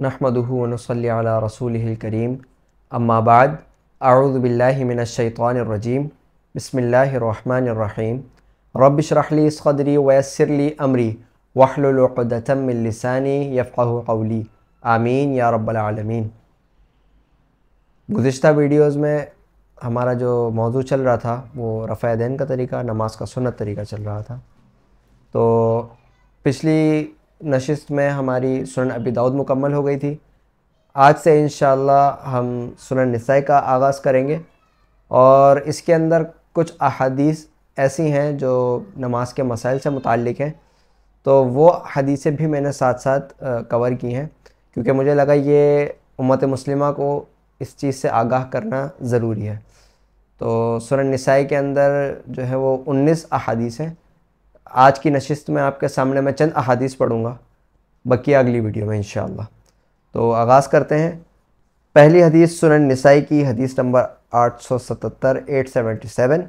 नहमदुहु व नसल्ली अला रसूलिहिल करीम अम्मा बाद अऊज़ु बिल्लाहि मिनश शैतानिर रजीम बिस्मिल्लाहिर रहमानिर रहीम रब्बि इश्रह ली सदरी व यस्सिर ली अमरी वहलुल उक़दतम मिन लिसानी यफ़क़हू क़ौली आमीन या रब्बल आलमीन। गुज़िश्ता वीडियोज़ में हमारा जो मौजू चल रहा था वो रफ़ा यदैन का तरीका, नमाज का सुन्नत तरीका चल रहा था। तो पिछली नशिस्त में हमारी सुनन अबी दाऊद मुकम्मल हो गई थी। आज से इंशाअल्लाह हम सुनन निसाई का आगाज़ करेंगे और इसके अंदर कुछ अहादीस ऐसी हैं जो नमाज के मसाइल से मुताल्लिक़ हैं, तो वो हदीसें भी मैंने साथ साथ कवर की हैं क्योंकि मुझे लगा ये उम्मत मुस्लिमा को इस चीज़ से आगाह करना ज़रूरी है। तो सुनन निसाई के अंदर जो है वो 19 अहादीस हैं। आज की नशिस्त में आपके सामने मैं चंद अहादीस पढ़ूँगा, बकिया अगली वीडियो में इंशाअल्लाह। तो आगाज़ करते हैं। पहली हदीस सुनन निसाई की हदीस नंबर 877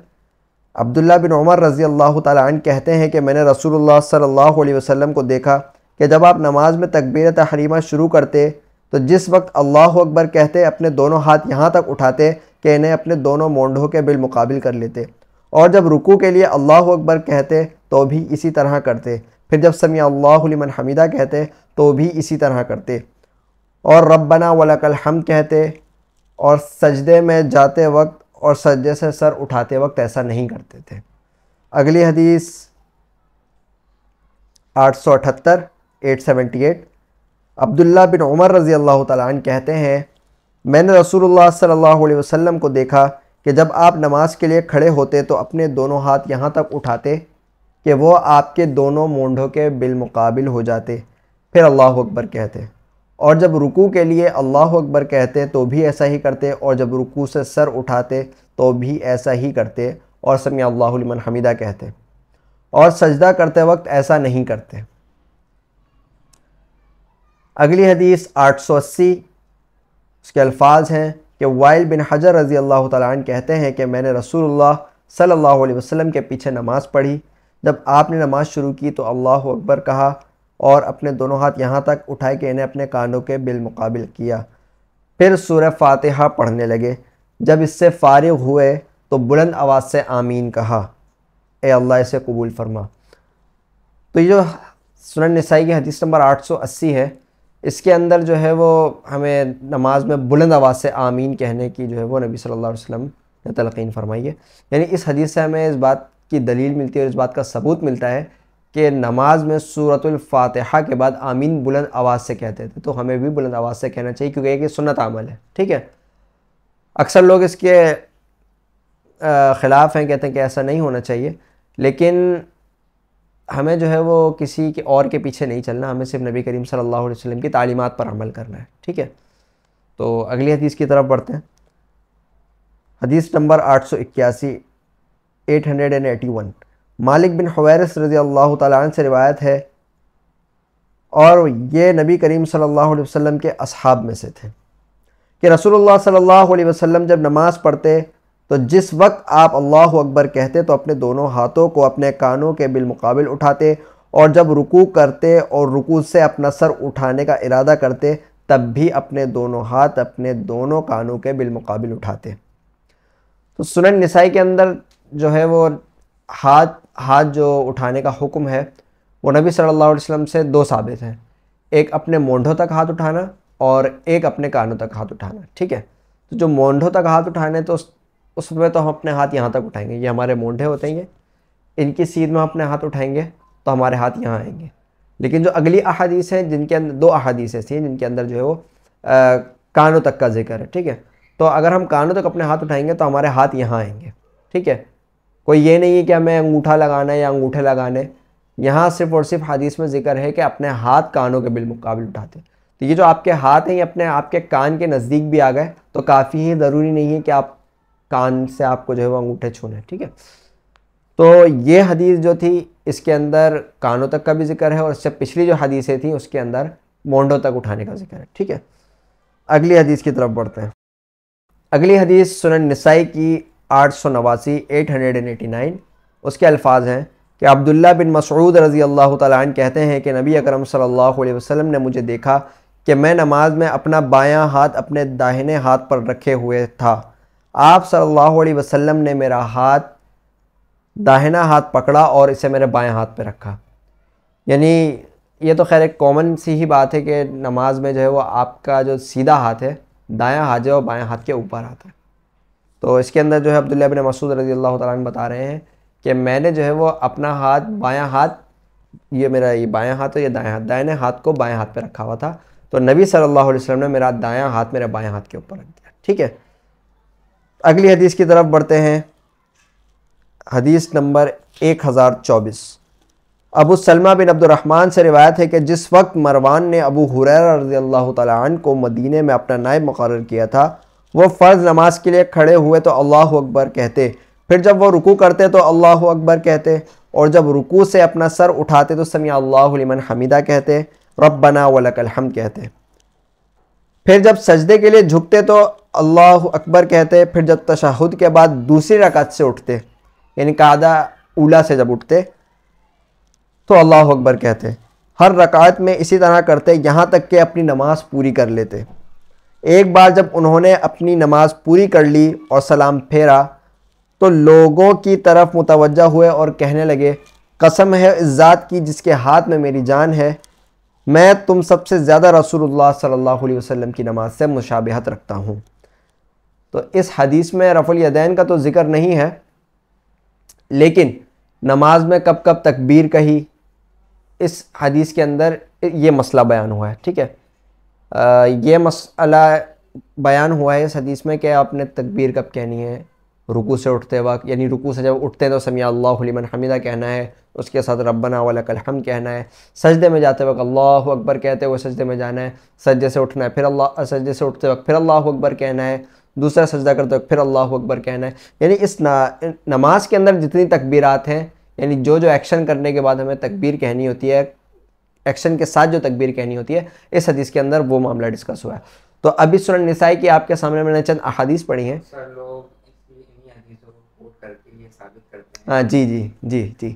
अब्दुल्ला बिन उमर रज़ी अल्लाह ताला अन्हु कहते हैं कि मैंने रसूलुल्लाह सल्लल्लाहु अलैहि वसल्लम को देखा कि जब आप नमाज में तकबीरत तहरीमा शुरू करते तो जिस वक्त अल्लाहु अकबर कहते अपने दोनों हाथ यहाँ तक उठाते कि इन्हें अपने दोनों मोंढों के बिलमुकाबिल कर लेते, और जब रुकू के लिए अल्लाहु अकबर कहते तो भी इसी तरह करते, फिर जब समी अल्लाहु लिमन हमीदा कहते तो भी इसी तरह करते, और रब्बना वलकल हम्द कहते, और सजदे में जाते वक्त और सजदे से सर उठाते वक्त ऐसा नहीं करते थे। अगली हदीस 878 अब्दुल्ला बिन उमर रज़ी अल्लाह ताला अन्हु कहते हैं मैंने रसूलुल्लाह सल्लल्लाहु अलैहि वसल्लम को देखा कि जब आप नमाज के लिए खड़े होते तो अपने दोनों हाथ यहाँ तक उठाते कि वो आपके दोनों मोंढों के बिलमुकाबिल हो जाते, फिर अल्लाहु अकबर कहते, और जब रुकू के लिए अल्लाहु अकबर कहते तो भी ऐसा ही करते, और जब रुकू से सर उठाते तो भी ऐसा ही करते, और समी अल्लाहु लिमन हमीदा कहते, और सजदा करते वक्त ऐसा नहीं करते। अगली हदीस 880, उसके अल्फाज हैं कि वाइल बिन हजर रज़ी अल्लाह ताला अन्हु कहते हैं कि मैंने रसूलुल्लाह सल्लल्लाहु अलैहि वसल्लम के पीछे नमाज़ पढ़ी। जब आपने नमाज शुरू की तो अल्लाहु अकबर कहा और अपने दोनों हाथ यहाँ तक उठाए कि इन्हें अपने कानों के बिलमुकाबिल किया, फिर सूरह फातिहा पढ़ने लगे। जब इससे फारिग हुए तो बुलंद आवाज़ से आमीन कहा, ए अल्लाह इसे कबूल फरमा। तो ये जो सुनन निसाई की हदीस नंबर 880 है, इसके अंदर जो है वो हमें नमाज में बुलंद आवाज़ से आमीन कहने की जो है वो नबी सल्लल्लाहु अलैहि वसल्लम ने तलक़ीन फरमाई है। यानी इस हदीस से हमें इस बात की दलील मिलती है और इस बात का सबूत मिलता है कि नमाज में सूरतुल फातिहा के बाद आमीन बुलंद आवाज़ से कहते थे, तो हमें भी बुलंद आवाज़ से कहना चाहिए क्योंकि ये सुन्नत अमल है। ठीक है, अक्सर लोग इसके ख़िलाफ़ हैं, कहते हैं कि ऐसा नहीं होना चाहिए, लेकिन हमें जो है वो किसी के और के पीछे नहीं चलना, हमें सिर्फ नबी करीम सल्लल्लाहु अलैहि वसल्लम की तालीमात पर अमल करना है। ठीक है, तो अगली हदीस की तरफ बढ़ते हैं। हदीस नंबर 881 मालिक बिन हुवैरिस रज़ी अल्लाह ताला अन्हु से रिवायत है, और ये नबी करीम सल्लल्लाहु अलैहि वसल्लम के असहाब में से थे कि रसूलुल्लाह सल्लल्लाहु अलैहि वसल्लम जब नमाज़ पढ़ते तो जिस वक्त आप अल्लाहु अकबर कहते तो अपने दोनों हाथों को अपने कानों के बिलमुकाबिल उठाते, और जब रुकू करते और रुकू से अपना सर उठाने का इरादा करते तब भी अपने दोनों हाथ अपने दोनों कानों के बिलमुकाबिल उठाते। तो सुनन निसाई के अंदर जो है वो हाथ जो उठाने का हुक्म है वो नबी सल्लल्लाहु अलैहि वसल्लम से दो साबित हैं, एक अपने मोंढों तक हाथ उठाना और एक अपने कानों तक हाथ उठाना। ठीक है, तो जो मोंढों तक हाथ उठाने तो उसमें तो हम अपने हाथ यहाँ तक उठाएंगे, ये हमारे मोंढे होते हैं, इनकी सीध में अपने हाथ उठाएंगे तो हमारे हाथ यहाँ आएंगे। लेकिन जो अगली अहादीस है जिनके अंदर दो अहादीस ऐसी हैं जिनके अंदर जो है वो कानों तक का जिक्र है। ठीक है, तो अगर हम कानों तक अपने हाथ उठाएंगे तो हमारे हाथ यहाँ आएंगे। ठीक है, कोई ये नहीं है कि हमें अंगूठा लगाना है या अंगूठे लगाने, यहाँ सिर्फ और सिर्फ हदीस में जिक्र है कि अपने हाथ कानों के बिलमुकाबिल उठाते। तो ये जो आपके हाथ हैं ये अपने आपके कान के नज़दीक भी आ गए तो काफ़ी ही ज़रूरी नहीं है कि आप कान से आपको जो है वो अंगूठे छूने। ठीक है, तो ये हदीस जो थी इसके अंदर कानों तक का भी जिक्र है और इससे पिछली जो हदीसें थी उसके अंदर मोंढों तक उठाने का जिक्र है। ठीक है, अगली हदीस की तरफ बढ़ते हैं। अगली हदीस सुनन निसाई की 889 उसके अल्फाज हैं कि अब्दुल्ला बिन मसऊद रज़ी अल्लाह तआला अन्हु कहते हैं कि नबी अकरम सल्लल्लाहु अलैहि वसल्लम ने मुझे देखा कि मैं नमाज में अपना बायां हाथ अपने दाहिने हाथ पर रखे हुए था। आप सल्लल्लाहु अलैहि वसल्लम ने मेरा हाथ दाहिना हाथ पकड़ा और इसे मेरे बाएं हाथ पे रखा। यानी ये तो खैर एक कॉमन सी ही बात है कि नमाज में जो है वो आपका जो सीधा हाथ है, दायां हाथ जो है बाएं हाथ के ऊपर आता है। तो इसके अंदर जो है अब्दुल्लाह इब्न मसूद रज़ी अल्लाह तआला अन्हु बता रहे हैं कि मैंने जो है वो अपना हाथ बायां हाथ, ये मेरा ये बायां हाथ है, ये दायां हाथ, दाहिने हाथ को बाएं हाथ पे रखा हुआ था। तो नबी सल्लल्लाहु अलैहि वसल्लम ने मेरा दायां हाथ मेरे बाएं हाथ के ऊपर रख दिया। ठीक है, अगली हदीस की तरफ बढ़ते हैं। हदीस नंबर 1024 अबू सलमा बिन अब्दुर्रहमान से रिवायत है कि जिस वक्त मरवान ने अबू हुरैरा रज़ियल्लाहु तआला अन्हु को मदीने में अपना नायब मुकर्रर किया था, वो फ़र्ज़ नमाज के लिए खड़े हुए तो अल्लाहु अकबर कहते, फिर जब वो रुकू करते तो अल्लाहु अकबर कहते, और जब रुकू से अपना सर उठाते तो समी अल्लाहु लिमन हमीदा कहते, रब्बना वलकल हम्द कहते। फिर जब सजदे के लिए झुकते तो अल्लाहु अकबर कहते। फिर जब तशहुद के बाद दूसरी रकात से उठते, यानी कादा ऊला से जब उठते तो अल्लाहु अकबर कहते। हर रकात में इसी तरह करते यहाँ तक कि अपनी नमाज पूरी कर लेते। एक बार जब उन्होंने अपनी नमाज पूरी कर ली और सलाम फेरा तो लोगों की तरफ मुतवज्जा हुए और कहने लगे, कसम है इस ज़ात की जिसके हाथ में मेरी जान है, मैं तुम सबसे ज़्यादा रसूलुल्लाह सल्लल्लाहु अलैहि वसल्लम की नमाज से मुशाबिहत रखता हूँ। तो इस हदीस में रफ़ुल यदैन का तो ज़िक्र नहीं है, लेकिन नमाज में कब कब तकबीर कही, इस हदीस के अंदर ये मसला बयान हुआ है। ठीक है, ये मसला बयान हुआ है इस हदीस में कि आपने तकबीर कब कहनी है, रुकू से उठते वक्त, यानी रुकू से जब उठते हैं तो समी अल्लाहु लिमन हमीदा कहना है, उसके साथ रब्बना वलकल हम्द कहना है। सजदे में जाते वक्त अल्लाहु अकबर कहते हुए सजदे में जाना है, सजदे से उठना है, फिर सजदे से उठते वक्त फिर अल्लाहु अकबर कहना है, दूसरा सजदा करते वक्त फिर अल्लाहु अकबर कहना है। यानी इस नमाज के अंदर जितनी तकबीरात हैं, यानी जो जो एक्शन करने के बाद हमें तकबीर कहनी होती है, एक्शन के साथ जो तकबीर कहनी होती है, इस हदीस के अंदर वो मामला डिस्कस हुआ है। तो अभी सूरह निसाई की आपके सामने मैंने चंद अहादीस पढ़ी हैं। हाँ जी जी जी जी,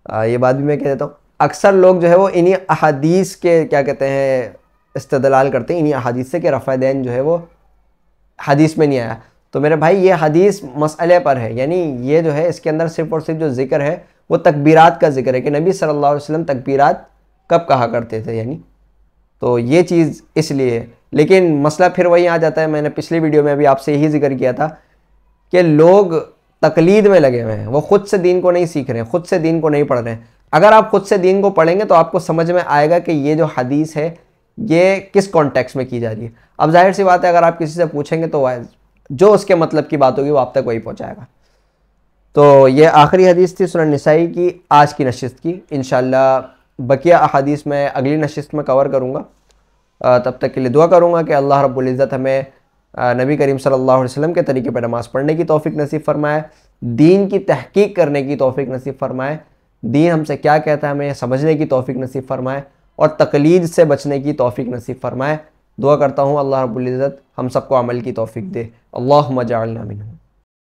ये बात भी मैं कह देता हूँ। अक्सर लोग जो है वो इन्हीं अहादीस के क्या कहते हैं इस्तेदलाल करते हैं, इन्हीं अहादीस से कि रफ़ा दैन जो है वो हदीस में नहीं आया। तो मेरे भाई ये हदीस मसले पर है, यानी ये जो है इसके अंदर सिर्फ़ और सिर्फ जो ज़िक्र है वो तकबीरात का ज़िक्र है कि नबी सल्लल्लाहु अलैहि वसल्लम तकबीरात कब कहा करते थे, यानी तो ये चीज़ इसलिए है। लेकिन मसला फिर वही आ जाता है, मैंने पिछली वीडियो में भी आपसे यही जिक्र किया था कि लोग तकलीद में लगे हुए हैं, वो ख़ुद से दीन को नहीं सीख रहे हैं, ख़ुद से दीन को नहीं पढ़ रहे हैं। अगर आप ख़ुद से दीन को पढ़ेंगे तो आपको समझ में आएगा कि ये जो हदीस है ये किस कॉन्टेक्स्ट में की जा रही है। अब जाहिर सी बात है, अगर आप किसी से पूछेंगे तो जो उसके मतलब की बात होगी वो आप तक वही पहुँचाएगा। तो ये आखिरी हदीस थी सूरह निसाई की आज की नशिस्त की। इंशाअल्लाह बकिया अहादीस में अगली नशिस्त में कवर करूँगा। तब तक के लिए दुआ करूँगा कि अल्लाह रब्बुल इज़्ज़त हमें नबी करीम सल्लल्लाहु अलैहि वसल्लम के तरीके पर नमाज़ पढ़ने की तौफ़ीक नसीब फरमाए, दीन की तहक़ीक़ करने की तौफ़ीक नसीब फरमाए, दीन हमसे क्या कहता है हमें समझने की तौफ़ीक नसीब फरमाए, और तक़लीद से बचने की तौफ़ीक नसीब फरमाए। दुआ करता हूँ अल्लाह रब्बुल इज़्ज़त हम सबको अमल की तौफ़ीक दे। अल्लाहुम्मा जअलना मिन्हुम।